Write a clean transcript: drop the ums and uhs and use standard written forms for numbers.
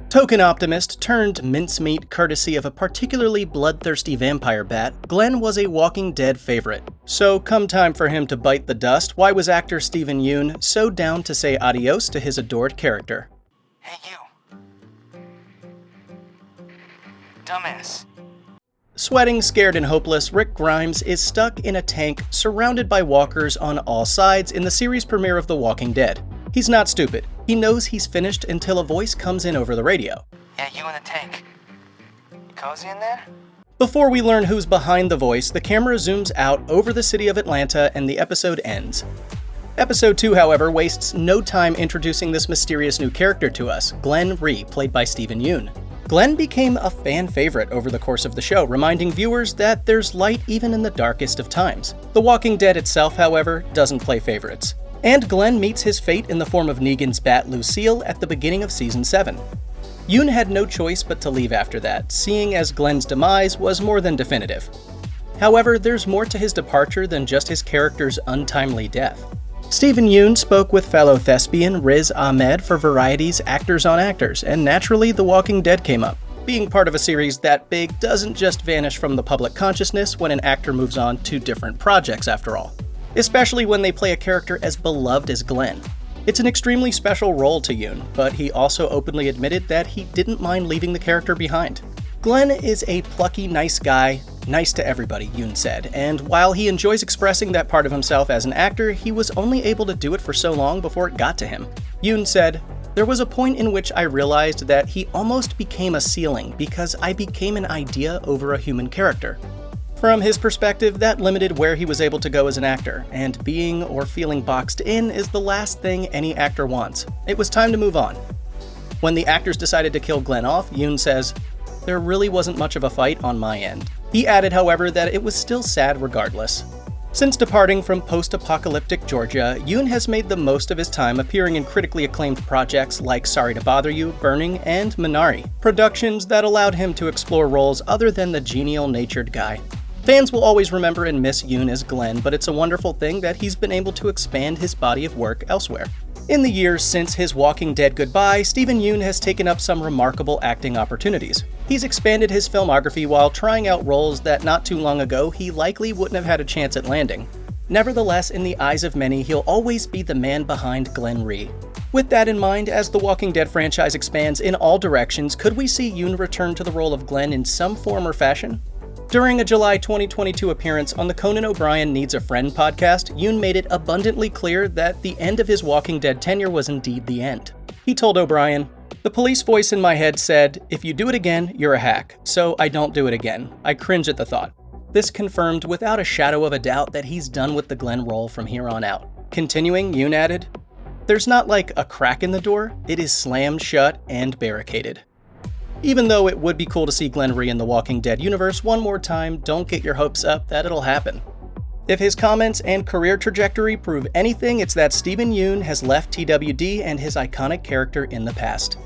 Token optimist turned mincemeat courtesy of a particularly bloodthirsty vampire bat, Glenn was a Walking Dead favorite. So come time for him to bite the dust, why was actor Steven Yeun so down to say adios to his adored character? Hey you. Dumbass. Sweating, scared, and hopeless, Rick Grimes is stuck in a tank surrounded by walkers on all sides in the series premiere of The Walking Dead. He's not stupid. He knows he's finished until a voice comes in over the radio. Yeah, you in the tank. You cozy in there? Before we learn who's behind the voice, the camera zooms out over the city of Atlanta and the episode ends. Episode 2, however, wastes no time introducing this mysterious new character to us, Glenn Rhee, played by Steven Yeun. Glenn became a fan favorite over the course of the show, reminding viewers that there's light even in the darkest of times. The Walking Dead itself, however, doesn't play favorites. And Glenn meets his fate in the form of Negan's bat Lucille at the beginning of Season 7. Yeun had no choice but to leave after that, seeing as Glenn's demise was more than definitive. However, there's more to his departure than just his character's untimely death. Steven Yeun spoke with fellow thespian Riz Ahmed for Variety's Actors on Actors, and naturally The Walking Dead came up. Being part of a series that big doesn't just vanish from the public consciousness when an actor moves on to different projects after all. Especially when they play a character as beloved as Glenn. It's an extremely special role to Yeun, but he also openly admitted that he didn't mind leaving the character behind. Glenn is a plucky, nice guy, nice to everybody, Yeun said, and while he enjoys expressing that part of himself as an actor, he was only able to do it for so long before it got to him. Yeun said, "There was a point in which I realized that he almost became a ceiling because I became an idea over a human character." From his perspective, that limited where he was able to go as an actor, and being or feeling boxed in is the last thing any actor wants. It was time to move on. When the actors decided to kill Glenn off, Yeun says, "There really wasn't much of a fight on my end." He added, however, that it was still sad regardless. Since departing from post-apocalyptic Georgia, Yeun has made the most of his time appearing in critically acclaimed projects like Sorry to Bother You, Burning, and Minari, productions that allowed him to explore roles other than the genial-natured guy. Fans will always remember and miss Yeun as Glenn, but it's a wonderful thing that he's been able to expand his body of work elsewhere. In the years since his Walking Dead goodbye, Steven Yeun has taken up some remarkable acting opportunities. He's expanded his filmography while trying out roles that not too long ago he likely wouldn't have had a chance at landing. Nevertheless, in the eyes of many, he'll always be the man behind Glenn Rhee. With that in mind, as the Walking Dead franchise expands in all directions, could we see Yeun return to the role of Glenn in some form or fashion? During a July 2022 appearance on the Conan O'Brien Needs a Friend podcast, Yeun made it abundantly clear that the end of his Walking Dead tenure was indeed the end. He told O'Brien, "The police voice in my head said, 'If you do it again, you're a hack,' so I don't do it again. I cringe at the thought." This confirmed without a shadow of a doubt that he's done with the Glenn role from here on out. Continuing, Yeun added, "There's not like a crack in the door, it is slammed shut and barricaded." Even though it would be cool to see Glenn Rhee in the Walking Dead universe one more time, don't get your hopes up that it'll happen. If his comments and career trajectory prove anything, it's that Steven Yeun has left TWD and his iconic character in the past.